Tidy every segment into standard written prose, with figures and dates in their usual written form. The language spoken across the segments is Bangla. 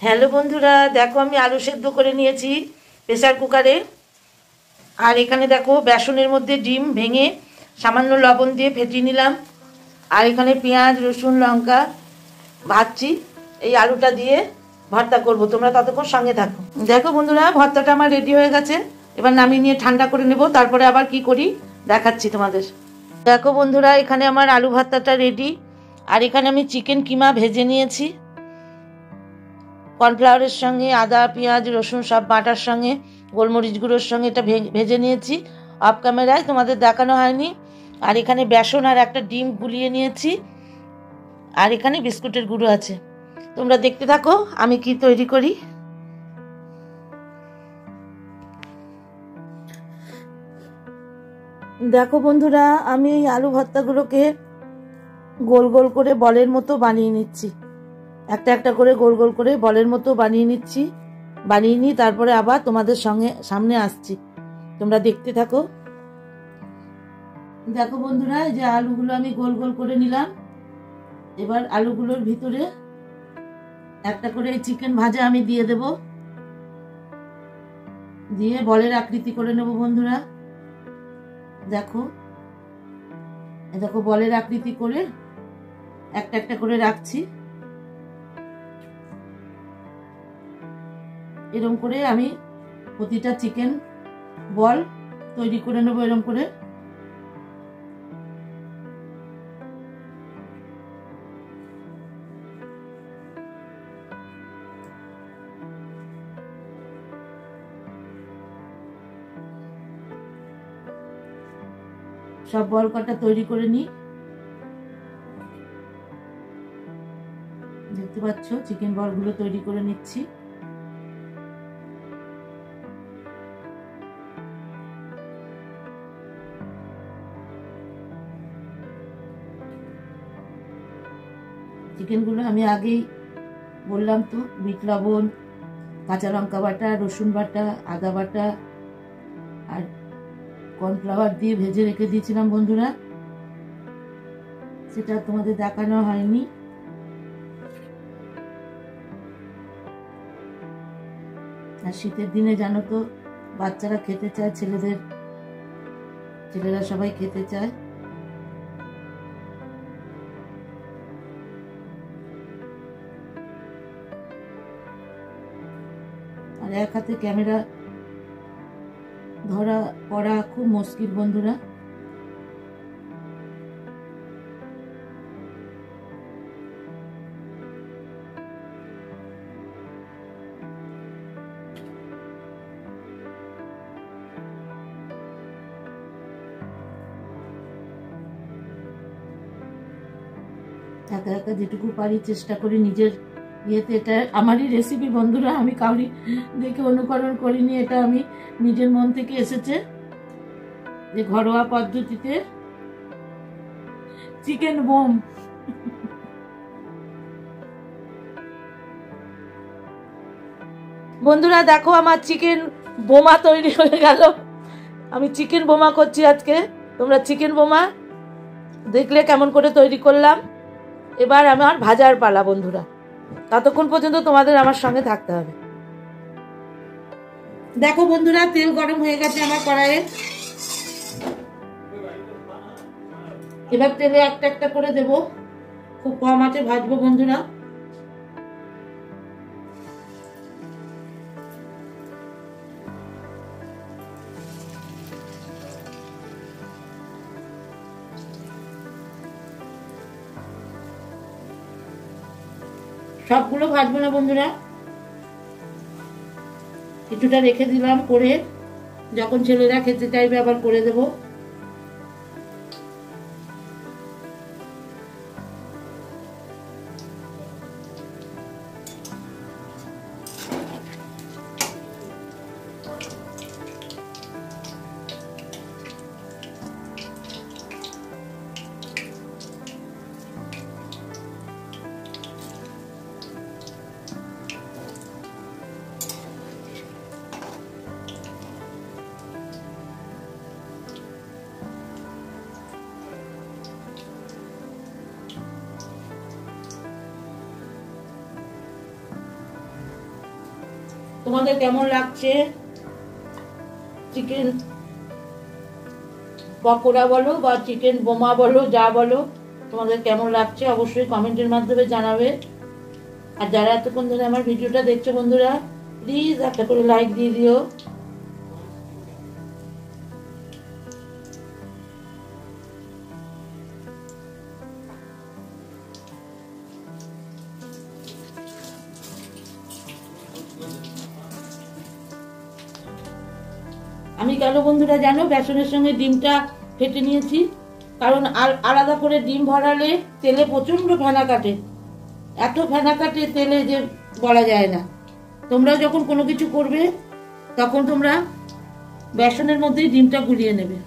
হ্যালো বন্ধুরা, দেখো আমি আলু সেদ্ধ করে নিয়েছি প্রেসার কুকারে। আর এখানে দেখো বেসনের মধ্যে ডিম ভেঙে সামান্য লবণ দিয়ে ফেটিয়ে নিলাম। আর এখানে পেঁয়াজ রসুন লঙ্কা ভাজছি, এই আলুটা দিয়ে ভর্তা করব। তোমরা ততক্ষণ সঙ্গে থাকো। দেখো বন্ধুরা, ভর্তাটা আমার রেডি হয়ে গেছে। এবার নামিয়ে নিয়ে ঠান্ডা করে নেব, তারপরে আবার কি করি দেখাচ্ছি তোমাদের। দেখো বন্ধুরা, এখানে আমার আলু ভর্তাটা রেডি। আর এখানে আমি চিকেন কিমা ভেজে নিয়েছি কর্নফ্লাওয়ারের সঙ্গে, আদা পেঁয়াজ রসুন সব বাটার সঙ্গে, গোলমরিচ গুঁড়োর সঙ্গে এটা ভেজে নিয়েছি। অফ ক্যামেরায় তোমাদের দেখানো হয়নি। আর এখানে বেসন আর একটা ডিম গুলিয়ে নিয়েছি। আর এখানে বিস্কুটের গুঁড়ো আছে। তোমরা দেখতে থাকো আমি কি তৈরি করি। দেখো বন্ধুরা, আমি এই আলু ভর্তাগুলোকে গোল গোল করে বলের মতো বানিয়ে নিচ্ছি। একটা একটা করে গোল গোল করে বলের মতো বানিয়ে নিচ্ছি। বানিয়ে নিই, তারপরে আবার তোমাদের সামনে আসছি। তোমরা দেখতে থাকো। দেখো বন্ধুরা, এই যে আলুগুলো আমি গোল গোল করে নিলাম। এবার আলুগুলোর ভিতরে একটা করে চিকেন ভাজা আমি দিয়ে দেব, দিয়ে বলের আকৃতি করে নেব বন্ধুরা। দেখো দেখো বলের আকৃতি করে একটা একটা করে রাখছি। এরকম করে আমি প্রতিটা চিকেন বল তৈরি করে নেব এরকম করে। সব বল কটা তৈরি করে নিই। দেখতে পাচ্ছ চিকেন বলগুলো তৈরি করে নিচ্ছি। চিকেনগুলো আমি আগেই বললাম তো, বিট লবণ, কাঁচা লঙ্কা বাটা, রসুন বাটা, আদা বাটা আর কর্নফ্লাওয়ার দিয়ে ভেজে রেখে দিয়েছিলাম বন্ধুরা। সেটা তোমাদের দেখানো হয়নি। আর শীতের দিনে জানো তো বাচ্চারা খেতে চায়, ছেলেরা সবাই খেতে চায়। আর এক হাতে ক্যামেরা ধরা পড়া খুব মুশকিল বন্ধুরা। একা একা যেটুকু পারি চেষ্টা করি নিজের ইয়েতে। এটা আমারই রেসিপি বন্ধুরা, আমি কাউরি দেখে অনুকরণ করিনি। এটা আমি নিজের মন থেকে এসেছে, যে ঘরোয়া পদ্ধতিতে চিকেন বোম। বন্ধুরা দেখো, আমার চিকেন বোমা তৈরি হয়ে গেল। আমি চিকেন বোমা করছি আজকে। তোমরা চিকেন বোমা দেখলে কেমন করে তৈরি করলাম। এবার আমার ভাজার পালা বন্ধুরা, ততক্ষণ পর্যন্ত তোমাদের আমার সঙ্গে থাকতে হবে। দেখো বন্ধুরা, তেল গরম হয়ে গেছে আমার কড়াইয়ে। এবার তেলে একটা একটা করে দেব, খুব কম আঁচে ভাজবো বন্ধুরা। সবগুলো ভাজবো না বন্ধুরা, কিছুটা রেখে দিলাম করে, যখন ছেলেরা খেতে চাইবে আবার করে দেব। তোমাদের কেমন লাগছে চিকেন পকোড়া বলো বা চিকেন বোমা বলো, যা বলো, তোমাদের কেমন লাগছে অবশ্যই কমেন্টের মাধ্যমে জানাবে। আর যারা এতক্ষণ ধরে আমার ভিডিওটা দেখছো বন্ধুরা, প্লিজ একটা করে লাইক দিয়ে দিও। আমি কেন বন্ধুরা জানো বেসনের সঙ্গে ডিমটা ফেটে নিয়েছি, কারণ আলাদা করে ডিম ভরালে তেলে প্রচন্ড ফেনা কাটে, এত ফেনা কাটে তেলে যে বলা যায় না। তোমরা যখন কোনো কিছু করবে তখন তোমরা বেসনের মধ্যেই ডিমটা গুলিয়ে নেবে।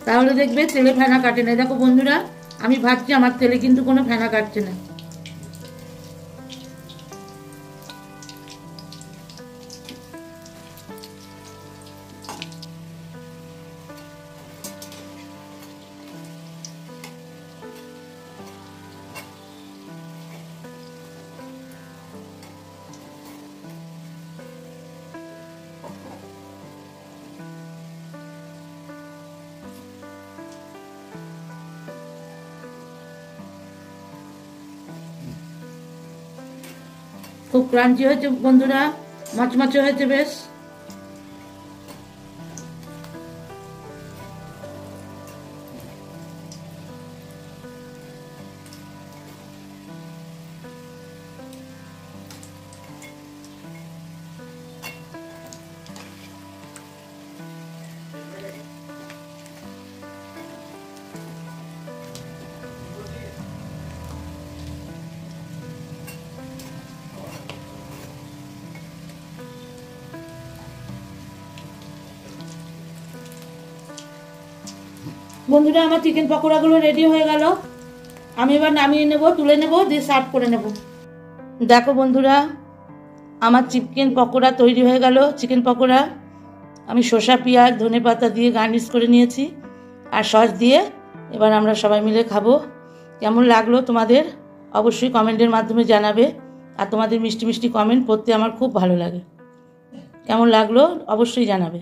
তাহলে দেখবে তেলে ফেনা কাটে না। দেখো বন্ধুরা, আমি ভাবছি আমার তেলে কিন্তু কোনো ফেনা কাটছে না। খুব ক্রাঞ্চি হয়েছে বন্ধুরা, মচমচে হয়েছে বেশ। বন্ধুরা, আমার চিকেন পকোড়াগুলো রেডি হয়ে গেল। আমি এবার নামিয়ে নেব, তুলে নেব, দিয়ে সার্ভ করে নেব। দেখো বন্ধুরা, আমার চিকেন পকোড়া তৈরি হয়ে গেল। চিকেন পকোড়া আমি শসা, পেঁয়াজ, ধনেপাতা দিয়ে গার্নিশ করে নিয়েছি আর সস দিয়ে। এবার আমরা সবাই মিলে খাবো। কেমন লাগলো তোমাদের অবশ্যই কমেন্টের মাধ্যমে জানাবে। আর তোমাদের মিষ্টি মিষ্টি কমেন্ট পড়তে আমার খুব ভালো লাগে। কেমন লাগলো অবশ্যই জানাবে।